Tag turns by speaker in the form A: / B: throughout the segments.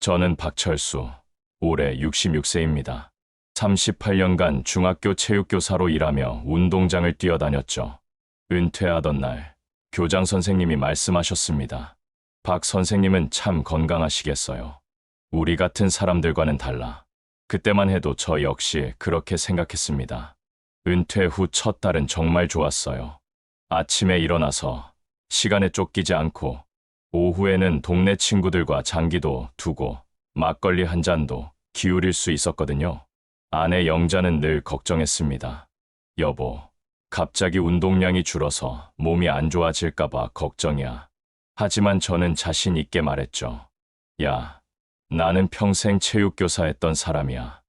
A: 저는 박철수, 올해 66세입니다. 38년간 중학교 체육교사로 일하며 운동장을 뛰어다녔죠. 은퇴하던 날, 교장 선생님이 말씀하셨습니다. 박 선생님은 참 건강하시겠어요. 우리 같은 사람들과는 달라. 그때만 해도 저 역시 그렇게 생각했습니다. 은퇴 후 첫 달은 정말 좋았어요. 아침에 일어나서 시간에 쫓기지 않고 오후에는 동네 친구들과 장기도 두고 막걸리 한 잔도 기울일 수 있었거든요. 아내 영자는 늘 걱정했습니다. 여보, 갑자기 운동량이 줄어서 몸이 안 좋아질까봐 걱정이야. 하지만 저는 자신 있게 말했죠. 야, 나는 평생 체육교사 했던 사람이야.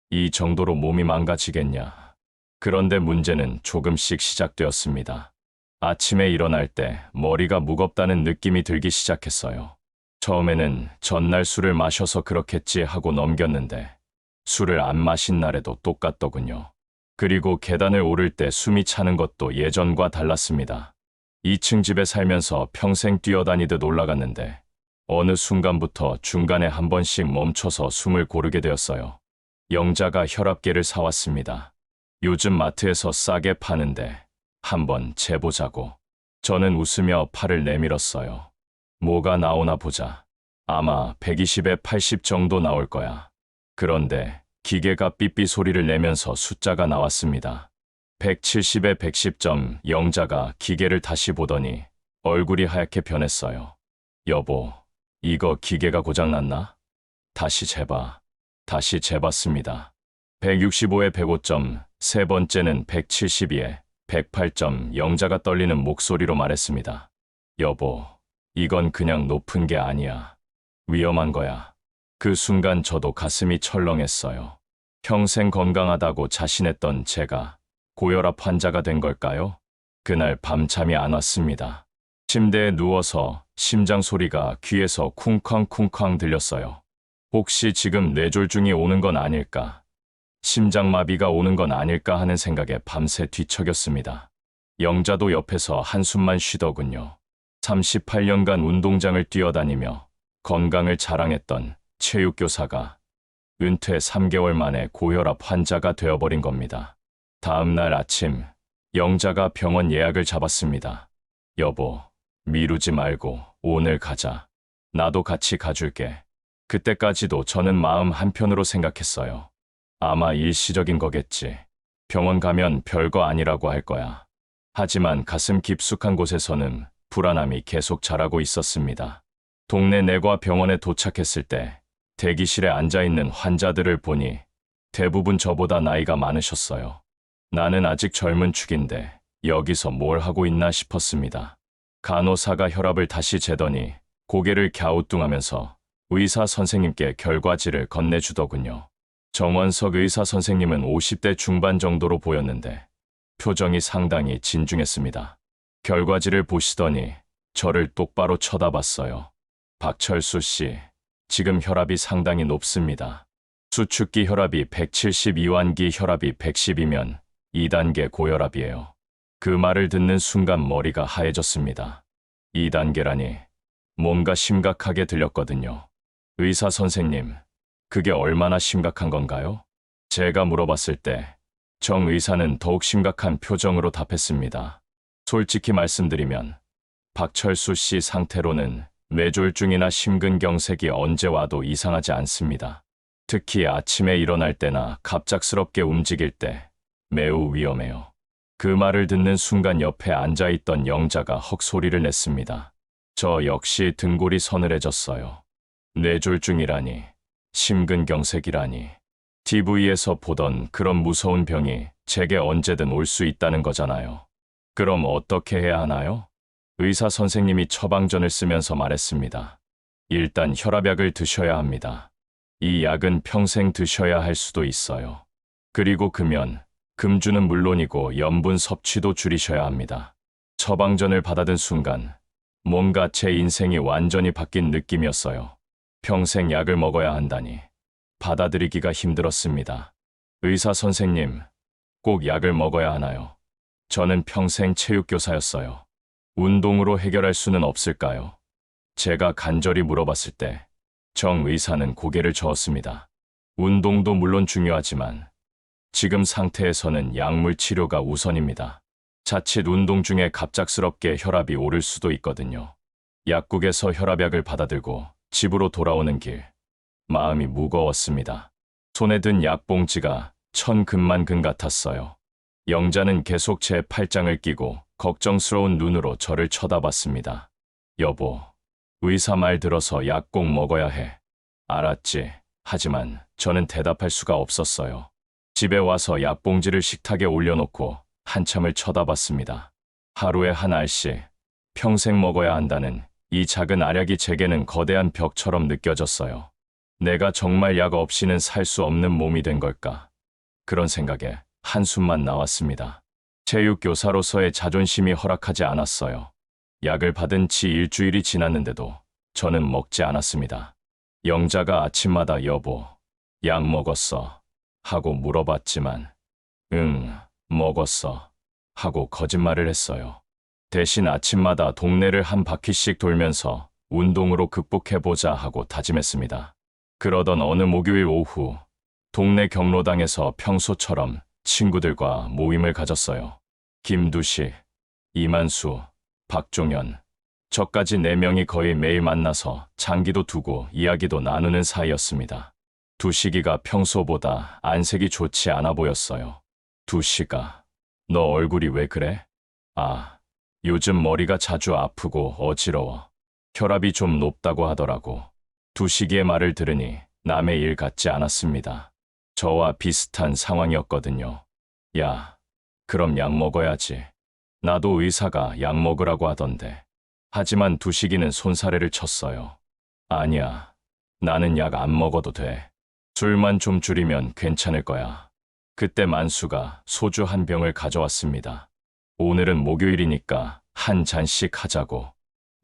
A: 이 정도로 몸이 망가지겠냐. 그런데 문제는 조금씩 시작되었습니다. 아침에 일어날 때 머리가 무겁다는 느낌이 들기 시작했어요. 처음에는 전날 술을 마셔서 그렇겠지 하고 넘겼는데 술을 안 마신 날에도 똑같더군요. 그리고 계단을 오를 때 숨이 차는 것도 예전과 달랐습니다. 2층 집에 살면서 평생 뛰어다니듯 올라갔는데 어느 순간부터 중간에 한 번씩 멈춰서 숨을 고르게 되었어요. 영자가 혈압계를 사왔습니다. 요즘 마트에서 싸게 파는데 한번 재보자고. 저는 웃으며 팔을 내밀었어요. 뭐가 나오나 보자. 아마 120에 80 정도 나올 거야. 그런데 기계가 삐삐 소리를 내면서 숫자가 나왔습니다. 170에 110점. 영자가 기계를 다시 보더니 얼굴이 하얗게 변했어요. 여보, 이거 기계가 고장났나? 다시 재봐. 다시 재봤습니다. 165에 105점. 세 번째는 172에 108점. 영자가 떨리는 목소리로 말했습니다. 여보, 이건 그냥 높은 게 아니야. 위험한 거야. 그 순간 저도 가슴이 철렁했어요. 평생 건강하다고 자신했던 제가 고혈압 환자가 된 걸까요? 그날 밤잠이 안 왔습니다. 침대에 누워서 심장 소리가 귀에서 쿵쾅쿵쾅 들렸어요. 혹시 지금 뇌졸중이 오는 건 아닐까? 심장마비가 오는 건 아닐까 하는 생각에 밤새 뒤척였습니다. 영자도 옆에서 한숨만 쉬더군요. 38년간 운동장을 뛰어다니며 건강을 자랑했던 체육교사가 은퇴 3개월 만에 고혈압 환자가 되어버린 겁니다. 다음 날 아침, 영자가 병원 예약을 잡았습니다. 여보, 미루지 말고 오늘 가자. 나도 같이 가줄게. 그때까지도 저는 마음 한편으로 생각했어요. 아마 일시적인 거겠지. 병원 가면 별거 아니라고 할 거야. 하지만 가슴 깊숙한 곳에서는 불안함이 계속 자라고 있었습니다. 동네 내과 병원에 도착했을 때 대기실에 앉아있는 환자들을 보니 대부분 저보다 나이가 많으셨어요. 나는 아직 젊은 축인데 여기서 뭘 하고 있나 싶었습니다. 간호사가 혈압을 다시 재더니 고개를 갸우뚱하면서 의사 선생님께 결과지를 건네주더군요. 정원석 의사 선생님은 50대 중반 정도로 보였는데 표정이 상당히 진중했습니다. 결과지를 보시더니 저를 똑바로 쳐다봤어요. 박철수 씨, 지금 혈압이 상당히 높습니다. 수축기 혈압이 172완기 혈압이 110이면 2단계 고혈압이에요. 그 말을 듣는 순간 머리가 하얘졌습니다. 2단계라니 뭔가 심각하게 들렸거든요. 의사 선생님, 그게 얼마나 심각한 건가요? 제가 물어봤을 때 정 의사는 더욱 심각한 표정으로 답했습니다. 솔직히 말씀드리면 박철수 씨 상태로는 뇌졸중이나 심근경색이 언제 와도 이상하지 않습니다. 특히 아침에 일어날 때나 갑작스럽게 움직일 때 매우 위험해요. 그 말을 듣는 순간 옆에 앉아있던 영자가 헉소리를 냈습니다. 저 역시 등골이 서늘해졌어요. 뇌졸중이라니, 심근경색이라니. TV에서 보던 그런 무서운 병이 제게 언제든 올 수 있다는 거잖아요. 그럼 어떻게 해야 하나요? 의사 선생님이 처방전을 쓰면서 말했습니다. 일단 혈압약을 드셔야 합니다. 이 약은 평생 드셔야 할 수도 있어요. 그리고 금연, 금주는 물론이고 염분 섭취도 줄이셔야 합니다. 처방전을 받아든 순간 뭔가 제 인생이 완전히 바뀐 느낌이었어요. 평생 약을 먹어야 한다니 받아들이기가 힘들었습니다. 의사 선생님, 꼭 약을 먹어야 하나요? 저는 평생 체육교사였어요. 운동으로 해결할 수는 없을까요? 제가 간절히 물어봤을 때 정 의사는 고개를 저었습니다. 운동도 물론 중요하지만 지금 상태에서는 약물 치료가 우선입니다. 자칫 운동 중에 갑작스럽게 혈압이 오를 수도 있거든요. 약국에서 혈압약을 받아들고 집으로 돌아오는 길, 마음이 무거웠습니다. 손에 든 약봉지가 천근만근 같았어요. 영자는 계속 제 팔짱을 끼고 걱정스러운 눈으로 저를 쳐다봤습니다. 여보, 의사 말 들어서 약 꼭 먹어야 해. 알았지. 하지만 저는 대답할 수가 없었어요. 집에 와서 약봉지를 식탁에 올려놓고 한참을 쳐다봤습니다. 하루에 한 알씩 평생 먹어야 한다는 이 작은 알약이 제게는 거대한 벽처럼 느껴졌어요. 내가 정말 약 없이는 살 수 없는 몸이 된 걸까? 그런 생각에 한숨만 나왔습니다. 체육교사로서의 자존심이 허락하지 않았어요. 약을 받은 지 일주일이 지났는데도 저는 먹지 않았습니다. 영자가 아침마다 여보, 약 먹었어? 하고 물어봤지만 응, 먹었어. 하고 거짓말을 했어요. 대신 아침마다 동네를 한 바퀴씩 돌면서 운동으로 극복해보자 하고 다짐했습니다. 그러던 어느 목요일 오후, 동네 경로당에서 평소처럼 친구들과 모임을 가졌어요. 김두식, 이만수, 박종현, 저까지 4명이 거의 매일 만나서 장기도 두고 이야기도 나누는 사이였습니다. 두식이가 평소보다 안색이 좋지 않아 보였어요. 두식아, 너 얼굴이 왜 그래? 아, 요즘 머리가 자주 아프고 어지러워. 혈압이 좀 높다고 하더라고. 두식이의 말을 들으니 남의 일 같지 않았습니다. 저와 비슷한 상황이었거든요. 야, 그럼 약 먹어야지. 나도 의사가 약 먹으라고 하던데. 하지만 두식이는 손사래를 쳤어요. 아니야, 나는 약 안 먹어도 돼. 술만 좀 줄이면 괜찮을 거야. 그때 만수가 소주 한 병을 가져왔습니다. 오늘은 목요일이니까 한 잔씩 하자고.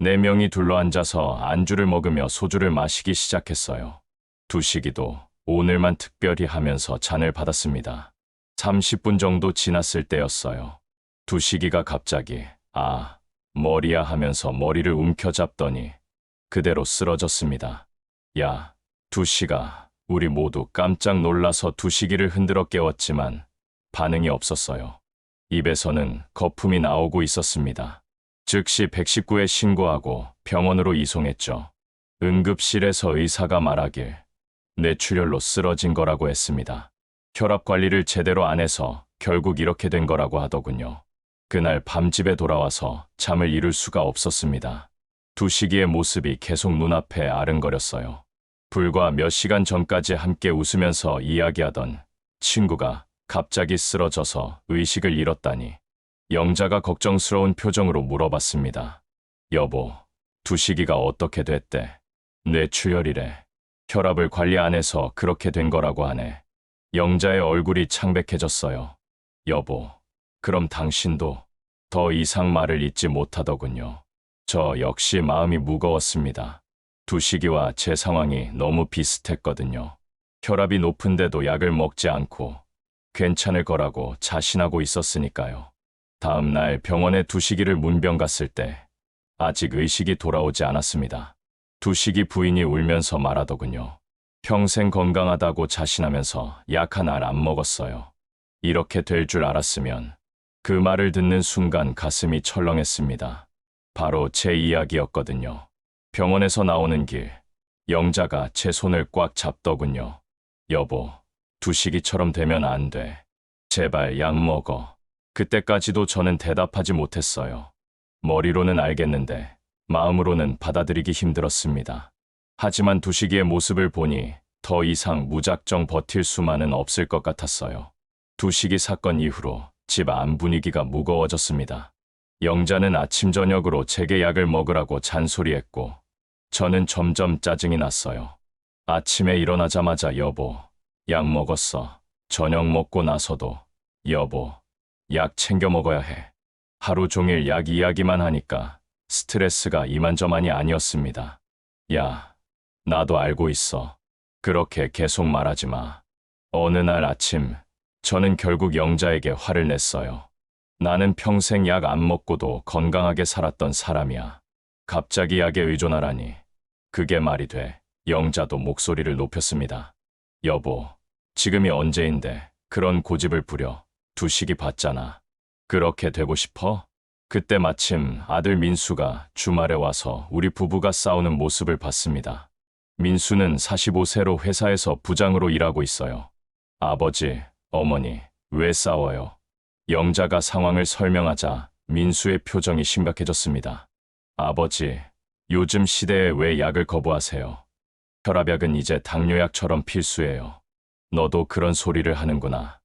A: 4명이 둘러앉아서 안주를 먹으며 소주를 마시기 시작했어요. 두식이도 오늘만 특별히 하면서 잔을 받았습니다. 30분 정도 지났을 때였어요. 두식이가 갑자기 아, 머리야 하면서 머리를 움켜잡더니 그대로 쓰러졌습니다. 야, 두식아. 우리 모두 깜짝 놀라서 두식이를 흔들어 깨웠지만 반응이 없었어요. 입에서는 거품이 나오고 있었습니다. 즉시 119에 신고하고 병원으로 이송했죠. 응급실에서 의사가 말하길 뇌출혈로 쓰러진 거라고 했습니다. 혈압 관리를 제대로 안 해서 결국 이렇게 된 거라고 하더군요. 그날 밤 집에 돌아와서 잠을 이룰 수가 없었습니다. 두식이의 모습이 계속 눈앞에 아른거렸어요. 불과 몇 시간 전까지 함께 웃으면서 이야기하던 친구가 갑자기 쓰러져서 의식을 잃었다니. 영자가 걱정스러운 표정으로 물어봤습니다. 여보, 두식이가 어떻게 됐대? 뇌출혈이래. 혈압을 관리 안 해서 그렇게 된 거라고 하네. 영자의 얼굴이 창백해졌어요. 여보, 그럼 당신도 더 이상 말을 잇지 못하더군요. 저 역시 마음이 무거웠습니다. 두식이와 제 상황이 너무 비슷했거든요. 혈압이 높은데도 약을 먹지 않고 괜찮을 거라고 자신하고 있었으니까요. 다음 날 병원에 두식이를 문병 갔을 때 아직 의식이 돌아오지 않았습니다. 두식이 부인이 울면서 말하더군요. 평생 건강하다고 자신하면서 약 하나 안 먹었어요. 이렇게 될 줄 알았으면. 그 말을 듣는 순간 가슴이 철렁했습니다. 바로 제 이야기였거든요. 병원에서 나오는 길, 영자가 제 손을 꽉 잡더군요. 여보, 두식이처럼 되면 안 돼. 제발 약 먹어. 그때까지도 저는 대답하지 못했어요. 머리로는 알겠는데 마음으로는 받아들이기 힘들었습니다. 하지만 두식이의 모습을 보니 더 이상 무작정 버틸 수만은 없을 것 같았어요. 두식이 사건 이후로 집 안 분위기가 무거워졌습니다. 영자는 아침 저녁으로 제게 약을 먹으라고 잔소리했고 저는 점점 짜증이 났어요. 아침에 일어나자마자 여보, 약 먹었어. 저녁 먹고 나서도 여보, 약 챙겨 먹어야 해. 하루 종일 약 이야기만 하니까 스트레스가 이만저만이 아니었습니다. 야, 나도 알고 있어. 그렇게 계속 말하지 마. 어느 날 아침 저는 결국 영자에게 화를 냈어요. 나는 평생 약 안 먹고도 건강하게 살았던 사람이야. 갑자기 약에 의존하라니. 그게 말이 돼. 영자도 목소리를 높였습니다. 여보, 지금이 언제인데 그런 고집을 부려. 두식이 봤잖아. 그렇게 되고 싶어? 그때 마침 아들 민수가 주말에 와서 우리 부부가 싸우는 모습을 봤습니다. 민수는 45세로 회사에서 부장으로 일하고 있어요. 아버지, 어머니, 왜 싸워요? 영자가 상황을 설명하자 민수의 표정이 심각해졌습니다. 아버지, 요즘 시대에 왜 약을 거부하세요? 혈압약은 이제 당뇨약처럼 필수예요. 너도 그런 소리를 하는구나.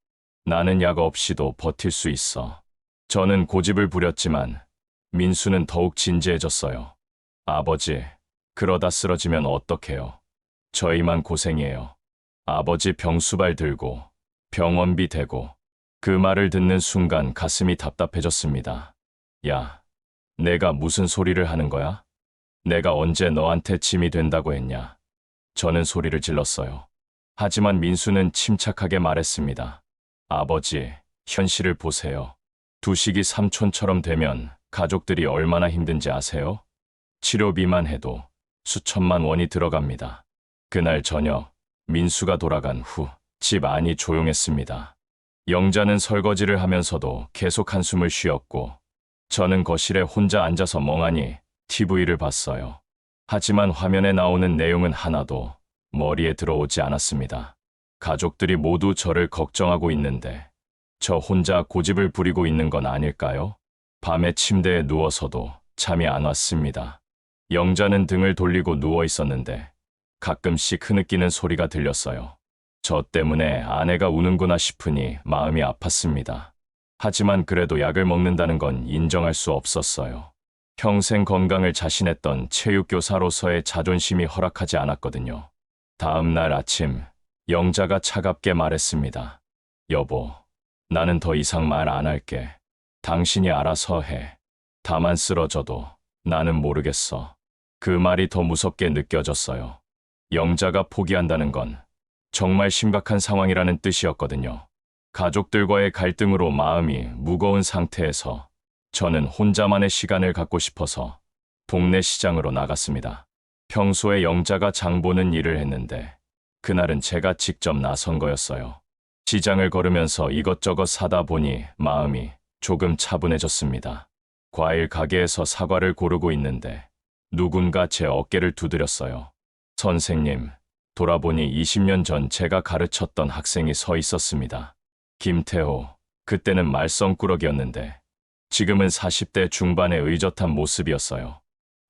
A: 나는 약 없이도 버틸 수 있어. 저는 고집을 부렸지만 민수는 더욱 진지해졌어요. 아버지, 그러다 쓰러지면 어떡해요? 저희만 고생이에요. 아버지 병수발 들고 병원비 대고. 그 말을 듣는 순간 가슴이 답답해졌습니다. 야, 내가 무슨 소리를 하는 거야? 내가 언제 너한테 짐이 된다고 했냐? 저는 소리를 질렀어요. 하지만 민수는 침착하게 말했습니다. 아버지, 현실을 보세요. 두식이 삼촌처럼 되면 가족들이 얼마나 힘든지 아세요? 치료비만 해도 수천만 원이 들어갑니다. 그날 저녁, 민수가 돌아간 후 집 안이 조용했습니다. 영자는 설거지를 하면서도 계속 한숨을 쉬었고 저는 거실에 혼자 앉아서 멍하니 TV를 봤어요. 하지만 화면에 나오는 내용은 하나도 머리에 들어오지 않았습니다. 가족들이 모두 저를 걱정하고 있는데 저 혼자 고집을 부리고 있는 건 아닐까요? 밤에 침대에 누워서도 잠이 안 왔습니다. 영자는 등을 돌리고 누워 있었는데 가끔씩 흐느끼는 소리가 들렸어요. 저 때문에 아내가 우는구나 싶으니 마음이 아팠습니다. 하지만 그래도 약을 먹는다는 건 인정할 수 없었어요. 평생 건강을 자신했던 체육교사로서의 자존심이 허락하지 않았거든요. 다음 날 아침, 영자가 차갑게 말했습니다. 여보, 나는 더 이상 말 안 할게. 당신이 알아서 해. 다만 쓰러져도 나는 모르겠어. 그 말이 더 무섭게 느껴졌어요. 영자가 포기한다는 건 정말 심각한 상황이라는 뜻이었거든요. 가족들과의 갈등으로 마음이 무거운 상태에서 저는 혼자만의 시간을 갖고 싶어서 동네 시장으로 나갔습니다. 평소에 영자가 장 보는 일을 했는데 그날은 제가 직접 나선 거였어요. 시장을 걸으면서 이것저것 사다 보니 마음이 조금 차분해졌습니다. 과일 가게에서 사과를 고르고 있는데 누군가 제 어깨를 두드렸어요. 선생님, 돌아보니 20년 전 제가 가르쳤던 학생이 서 있었습니다. 김태호, 그때는 말썽꾸러기였는데 지금은 40대 중반의 의젓한 모습이었어요.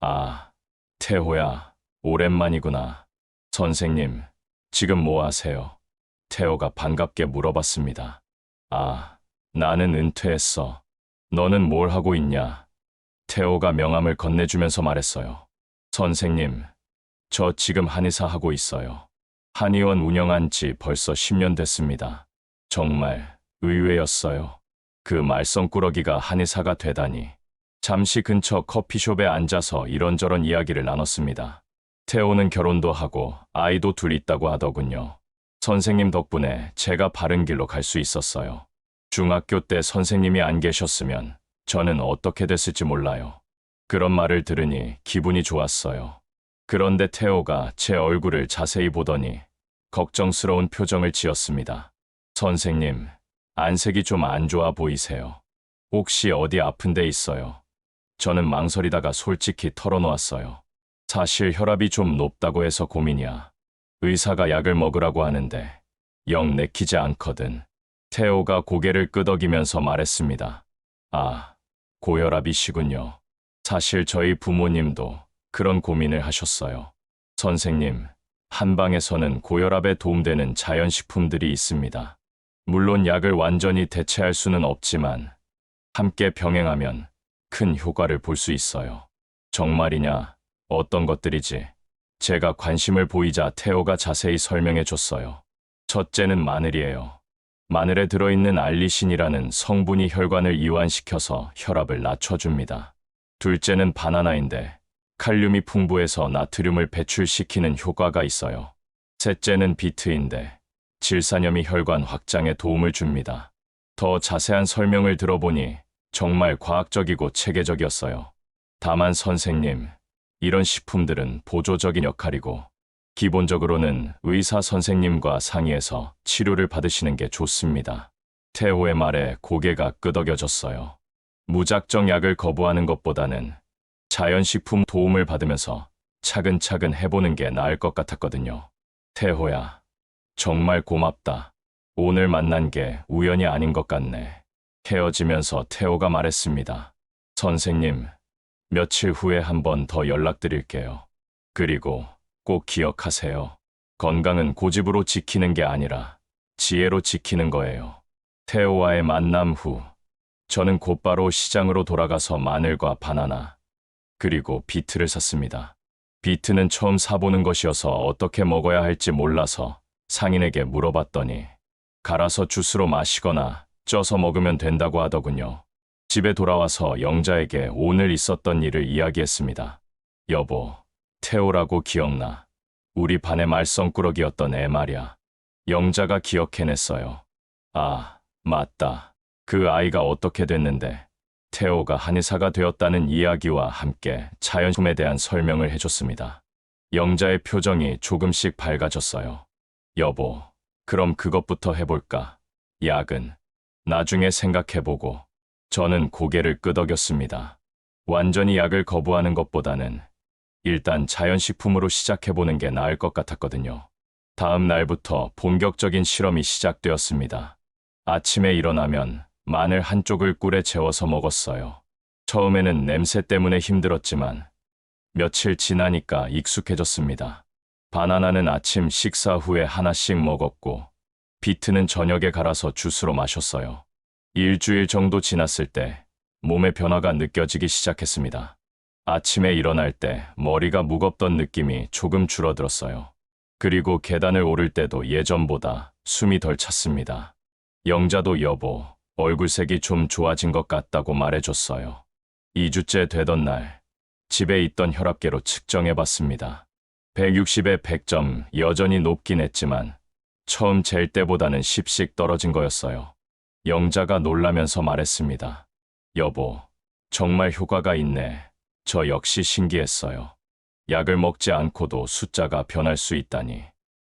A: 아, 태호야, 오랜만이구나. 선생님, 지금 뭐 하세요? 태호가 반갑게 물어봤습니다. 아, 나는 은퇴했어. 너는 뭘 하고 있냐? 태호가 명함을 건네주면서 말했어요. 선생님, 저 지금 한의사 하고 있어요. 한의원 운영한 지 벌써 10년 됐습니다. 정말 의외였어요. 그 말썽꾸러기가 한의사가 되다니. 잠시 근처 커피숍에 앉아서 이런저런 이야기를 나눴습니다. 태호는 결혼도 하고 아이도 둘 있다고 하더군요. 선생님 덕분에 제가 바른 길로 갈 수 있었어요. 중학교 때 선생님이 안 계셨으면 저는 어떻게 됐을지 몰라요. 그런 말을 들으니 기분이 좋았어요. 그런데 태호가 제 얼굴을 자세히 보더니 걱정스러운 표정을 지었습니다. 선생님, 안색이 좀 안 좋아 보이세요. 혹시 어디 아픈 데 있어요? 저는 망설이다가 솔직히 털어놓았어요. 사실 혈압이 좀 높다고 해서 고민이야. 의사가 약을 먹으라고 하는데 영 내키지 않거든. 태호가 고개를 끄덕이면서 말했습니다. 아, 고혈압이시군요. 사실 저희 부모님도 그런 고민을 하셨어요. 선생님, 한방에서는 고혈압에 도움되는 자연식품들이 있습니다. 물론 약을 완전히 대체할 수는 없지만 함께 병행하면 큰 효과를 볼 수 있어요. 정말이냐? 어떤 것들이지? 제가 관심을 보이자 태호가 자세히 설명해 줬어요. 첫째는 마늘이에요. 마늘에 들어있는 알리신이라는 성분이 혈관을 이완시켜서 혈압을 낮춰줍니다. 둘째는 바나나인데 칼륨이 풍부해서 나트륨을 배출시키는 효과가 있어요. 셋째는 비트인데 질산염이 혈관 확장에 도움을 줍니다. 더 자세한 설명을 들어보니 정말 과학적이고 체계적이었어요. 다만 선생님, 이런 식품들은 보조적인 역할이고 기본적으로는 의사 선생님과 상의해서 치료를 받으시는 게 좋습니다. 태호의 말에 고개가 끄덕여졌어요. 무작정 약을 거부하는 것보다는 자연식품 도움을 받으면서 차근차근 해보는 게 나을 것 같았거든요. 태호야, 정말 고맙다. 오늘 만난 게 우연이 아닌 것 같네. 헤어지면서 태호가 말했습니다. 선생님, 며칠 후에 한 번 더 연락드릴게요. 그리고 꼭 기억하세요. 건강은 고집으로 지키는 게 아니라 지혜로 지키는 거예요. 태호와의 만남 후, 저는 곧바로 시장으로 돌아가서 마늘과 바나나, 그리고 비트를 샀습니다. 비트는 처음 사보는 것이어서 어떻게 먹어야 할지 몰라서 상인에게 물어봤더니 갈아서 주스로 마시거나 쪄서 먹으면 된다고 하더군요. 집에 돌아와서 영자에게 오늘 있었던 일을 이야기했습니다. 여보, 태호라고 기억나? 우리 반의 말썽꾸러기였던 애 말이야. 영자가 기억해냈어요. 아, 맞다. 그 아이가 어떻게 됐는데 태호가 한의사가 되었다는 이야기와 함께 자연식품에 대한 설명을 해줬습니다. 영자의 표정이 조금씩 밝아졌어요. 여보, 그럼 그것부터 해볼까? 약은 나중에 생각해보고. 저는 고개를 끄덕였습니다. 완전히 약을 거부하는 것보다는 일단 자연식품으로 시작해보는 게 나을 것 같았거든요. 다음 날부터 본격적인 실험이 시작되었습니다. 아침에 일어나면 마늘 한쪽을 꿀에 재워서 먹었어요. 처음에는 냄새 때문에 힘들었지만 며칠 지나니까 익숙해졌습니다. 바나나는 아침 식사 후에 하나씩 먹었고 비트는 저녁에 갈아서 주스로 마셨어요. 일주일 정도 지났을 때 몸의 변화가 느껴지기 시작했습니다. 아침에 일어날 때 머리가 무겁던 느낌이 조금 줄어들었어요. 그리고 계단을 오를 때도 예전보다 숨이 덜 찼습니다. 영자도 여보, 얼굴색이 좀 좋아진 것 같다고 말해줬어요. 2주째 되던 날, 집에 있던 혈압계로 측정해봤습니다. 160에 100점, 여전히 높긴 했지만 처음 잴 때보다는 10씩 떨어진 거였어요. 영자가 놀라면서 말했습니다. 여보, 정말 효과가 있네. 저 역시 신기했어요. 약을 먹지 않고도 숫자가 변할 수 있다니.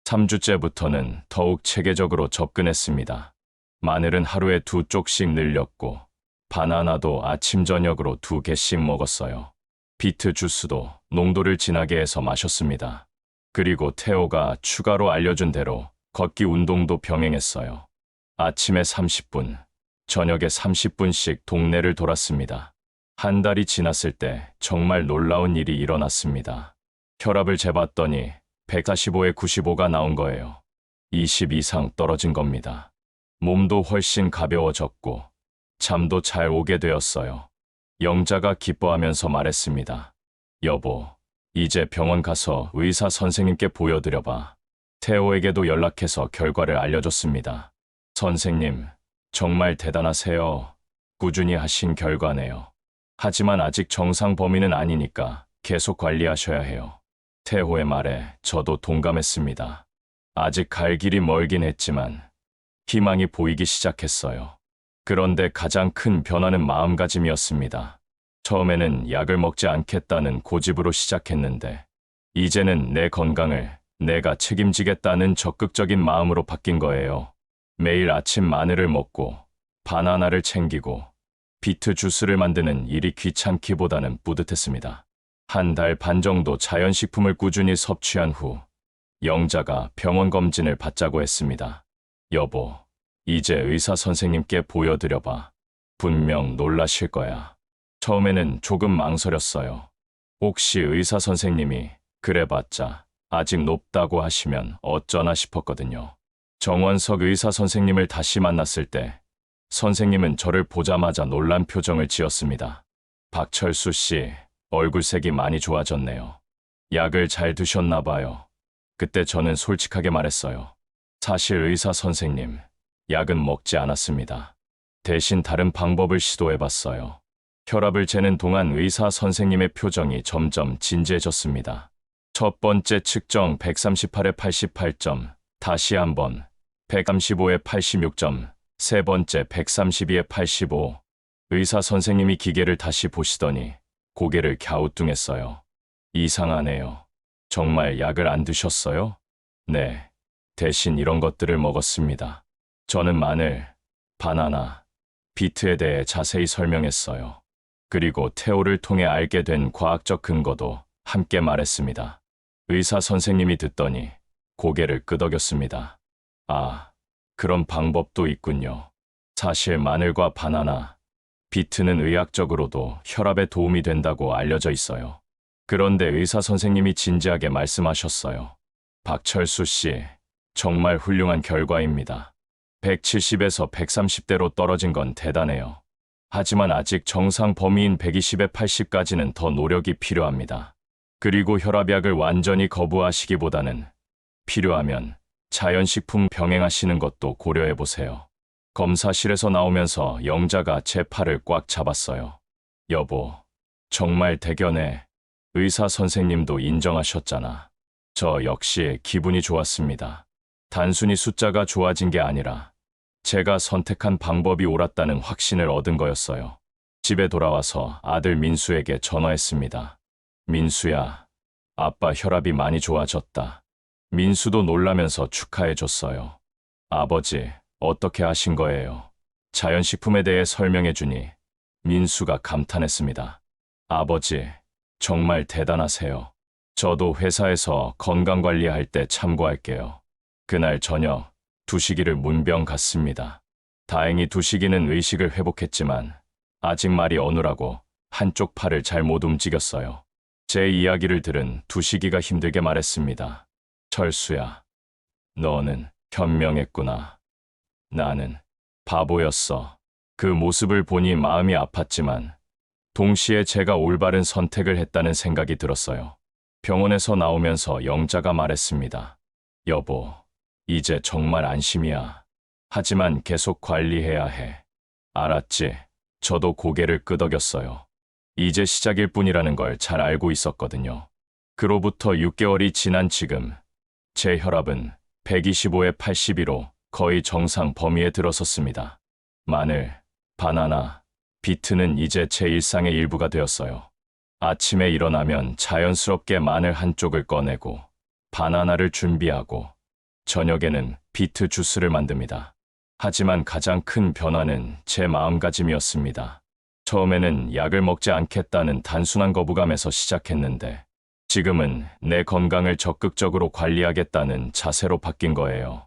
A: 3주째부터는 더욱 체계적으로 접근했습니다. 마늘은 하루에 2쪽씩 늘렸고 바나나도 아침 저녁으로 2개씩 먹었어요. 비트 주스도 농도를 진하게 해서 마셨습니다. 그리고 태호가 추가로 알려준 대로 걷기 운동도 병행했어요. 아침에 30분, 저녁에 30분씩 동네를 돌았습니다. 한 달이 지났을 때 정말 놀라운 일이 일어났습니다. 혈압을 재봤더니 145에 95가 나온 거예요. 20 이상 떨어진 겁니다. 몸도 훨씬 가벼워졌고 잠도 잘 오게 되었어요. 영자가 기뻐하면서 말했습니다. 여보, 이제 병원 가서 의사 선생님께 보여드려봐. 태호에게도 연락해서 결과를 알려줬습니다. 선생님, 정말 대단하세요. 꾸준히 하신 결과네요. 하지만 아직 정상 범위는 아니니까 계속 관리하셔야 해요. 태호의 말에 저도 동감했습니다. 아직 갈 길이 멀긴 했지만 희망이 보이기 시작했어요. 그런데 가장 큰 변화는 마음가짐이었습니다. 처음에는 약을 먹지 않겠다는 고집으로 시작했는데 이제는 내 건강을 내가 책임지겠다는 적극적인 마음으로 바뀐 거예요. 매일 아침 마늘을 먹고 바나나를 챙기고 비트 주스를 만드는 일이 귀찮기보다는 뿌듯했습니다. 한 달 반 정도 자연식품을 꾸준히 섭취한 후 영자가 병원 검진을 받자고 했습니다. 여보, 이제 의사 선생님께 보여드려봐. 분명 놀라실 거야. 처음에는 조금 망설였어요. 혹시 의사 선생님이 그래봤자 아직 높다고 하시면 어쩌나 싶었거든요. 정원석 의사 선생님을 다시 만났을 때 선생님은 저를 보자마자 놀란 표정을 지었습니다. 박철수 씨, 얼굴색이 많이 좋아졌네요. 약을 잘 드셨나 봐요. 그때 저는 솔직하게 말했어요. 사실 의사 선생님, 약은 먹지 않았습니다. 대신 다른 방법을 시도해봤어요. 혈압을 재는 동안 의사 선생님의 표정이 점점 진지해졌습니다. 첫 번째 측정 138에 88점, 다시 한번 135에 86점, 세 번째 132에 85. 의사 선생님이 기계를 다시 보시더니 고개를 갸우뚱했어요. 이상하네요. 정말 약을 안 드셨어요? 네. 대신 이런 것들을 먹었습니다. 저는 마늘, 바나나, 비트에 대해 자세히 설명했어요. 그리고 테오를 통해 알게 된 과학적 근거도 함께 말했습니다. 의사 선생님이 듣더니 고개를 끄덕였습니다. 아, 그런 방법도 있군요. 사실 마늘과 바나나, 비트는 의학적으로도 혈압에 도움이 된다고 알려져 있어요. 그런데 의사 선생님이 진지하게 말씀하셨어요. 박철수 씨, 정말 훌륭한 결과입니다. 170에서 130대로 떨어진 건 대단해요. 하지만 아직 정상 범위인 120에 80까지는 더 노력이 필요합니다. 그리고 혈압약을 완전히 거부하시기보다는 필요하면 자연식품 병행하시는 것도 고려해보세요. 검사실에서 나오면서 영자가 제 팔을 꽉 잡았어요. 여보, 정말 대견해. 의사 선생님도 인정하셨잖아. 저 역시 기분이 좋았습니다. 단순히 숫자가 좋아진 게 아니라 제가 선택한 방법이 옳았다는 확신을 얻은 거였어요. 집에 돌아와서 아들 민수에게 전화했습니다. 민수야, 아빠 혈압이 많이 좋아졌다. 민수도 놀라면서 축하해줬어요. 아버지, 어떻게 하신 거예요? 자연식품에 대해 설명해주니 민수가 감탄했습니다. 아버지, 정말 대단하세요. 저도 회사에서 건강관리할 때 참고할게요. 그날 저녁, 두식이를 문병 갔습니다. 다행히 두식이는 의식을 회복했지만 아직 말이 어눌하고 한쪽 팔을 잘 못 움직였어요. 제 이야기를 들은 두식이가 힘들게 말했습니다. 철수야, 너는 현명했구나. 나는 바보였어. 그 모습을 보니 마음이 아팠지만 동시에 제가 올바른 선택을 했다는 생각이 들었어요. 병원에서 나오면서 영자가 말했습니다. 여보, 이제 정말 안심이야. 하지만 계속 관리해야 해. 알았지? 저도 고개를 끄덕였어요. 이제 시작일 뿐이라는 걸 잘 알고 있었거든요. 그로부터 6개월이 지난 지금 제 혈압은 125에 82로 거의 정상 범위에 들어섰습니다. 마늘, 바나나, 비트는 이제 제 일상의 일부가 되었어요. 아침에 일어나면 자연스럽게 마늘 한쪽을 꺼내고 바나나를 준비하고 저녁에는 비트 주스를 만듭니다. 하지만 가장 큰 변화는 제 마음가짐이었습니다. 처음에는 약을 먹지 않겠다는 단순한 거부감에서 시작했는데 지금은 내 건강을 적극적으로 관리하겠다는 자세로 바뀐 거예요.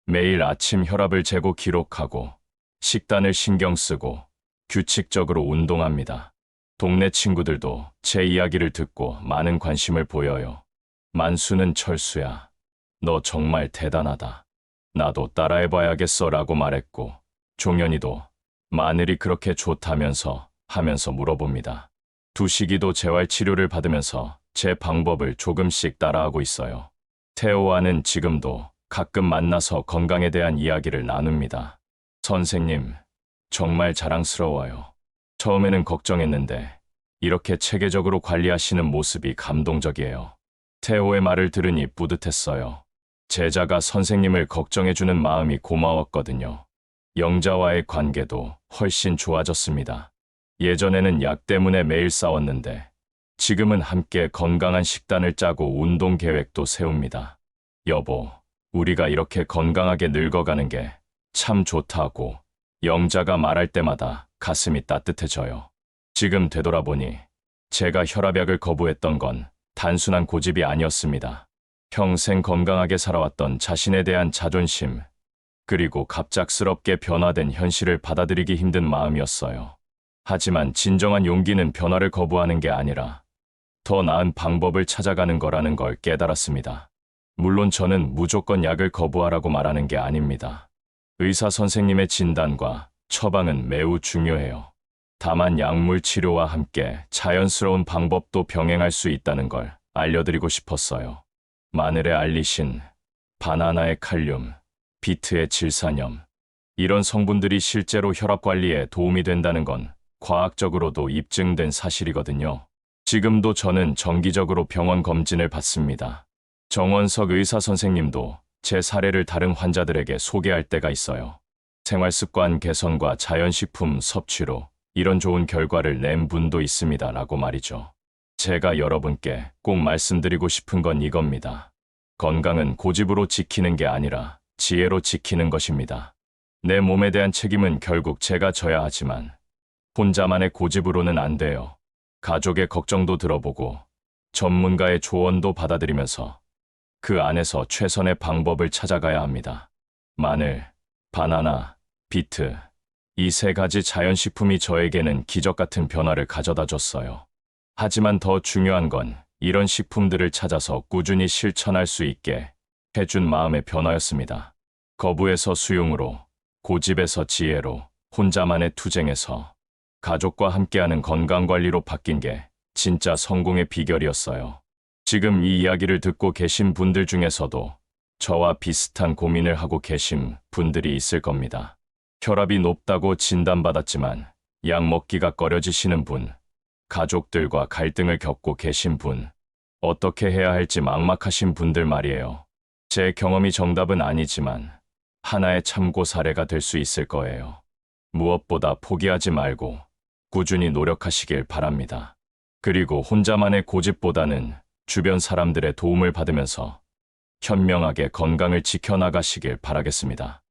A: 매일 아침 혈압을 재고 기록하고 식단을 신경 쓰고 규칙적으로 운동합니다. 동네 친구들도 제 이야기를 듣고 많은 관심을 보여요. 만수는 철수야. 너 정말 대단하다. 나도 따라해봐야겠어 라고 말했고 종현이도 마늘이 그렇게 좋다면서 하면서 물어봅니다. 두식이도 재활치료를 받으면서 제 방법을 조금씩 따라하고 있어요. 태호와는 지금도 가끔 만나서 건강에 대한 이야기를 나눕니다. 선생님, 정말 자랑스러워요. 처음에는 걱정했는데 이렇게 체계적으로 관리하시는 모습이 감동적이에요. 태호의 말을 들으니 뿌듯했어요. 제자가 선생님을 걱정해주는 마음이 고마웠거든요. 영자와의 관계도 훨씬 좋아졌습니다. 예전에는 약 때문에 매일 싸웠는데 지금은 함께 건강한 식단을 짜고 운동 계획도 세웁니다. 여보, 우리가 이렇게 건강하게 늙어가는 게 참 좋다고 영자가 말할 때마다 가슴이 따뜻해져요. 지금 되돌아보니 제가 혈압약을 거부했던 건 단순한 고집이 아니었습니다. 평생 건강하게 살아왔던 자신에 대한 자존심, 그리고 갑작스럽게 변화된 현실을 받아들이기 힘든 마음이었어요. 하지만 진정한 용기는 변화를 거부하는 게 아니라 더 나은 방법을 찾아가는 거라는 걸 깨달았습니다. 물론 저는 무조건 약을 거부하라고 말하는 게 아닙니다. 의사 선생님의 진단과 처방은 매우 중요해요. 다만 약물 치료와 함께 자연스러운 방법도 병행할 수 있다는 걸 알려드리고 싶었어요. 마늘의 알리신, 바나나의 칼륨, 비트의 질산염, 이런 성분들이 실제로 혈압 관리에 도움이 된다는 건 과학적으로도 입증된 사실이거든요. 지금도 저는 정기적으로 병원 검진을 받습니다. 정원석 의사 선생님도 제 사례를 다른 환자들에게 소개할 때가 있어요. 생활습관 개선과 자연식품 섭취로 이런 좋은 결과를 낸 분도 있습니다. 라고 말이죠. 제가 여러분께 꼭 말씀드리고 싶은 건 이겁니다. 건강은 고집으로 지키는 게 아니라 지혜로 지키는 것입니다. 내 몸에 대한 책임은 결국 제가 져야 하지만 혼자만의 고집으로는 안 돼요. 가족의 걱정도 들어보고 전문가의 조언도 받아들이면서 그 안에서 최선의 방법을 찾아가야 합니다. 마늘, 바나나, 비트, 이 세 가지 자연식품이 저에게는 기적 같은 변화를 가져다 줬어요. 하지만 더 중요한 건 이런 식품들을 찾아서 꾸준히 실천할 수 있게 해준 마음의 변화였습니다. 거부에서 수용으로, 고집에서 지혜로, 혼자만의 투쟁에서 가족과 함께하는 건강관리로 바뀐 게 진짜 성공의 비결이었어요. 지금 이 이야기를 듣고 계신 분들 중에서도 저와 비슷한 고민을 하고 계신 분들이 있을 겁니다. 혈압이 높다고 진단받았지만 약 먹기가 꺼려지시는 분, 가족들과 갈등을 겪고 계신 분, 어떻게 해야 할지 막막하신 분들 말이에요. 제 경험이 정답은 아니지만 하나의 참고 사례가 될 수 있을 거예요. 무엇보다 포기하지 말고 꾸준히 노력하시길 바랍니다. 그리고 혼자만의 고집보다는 주변 사람들의 도움을 받으면서 현명하게 건강을 지켜나가시길 바라겠습니다.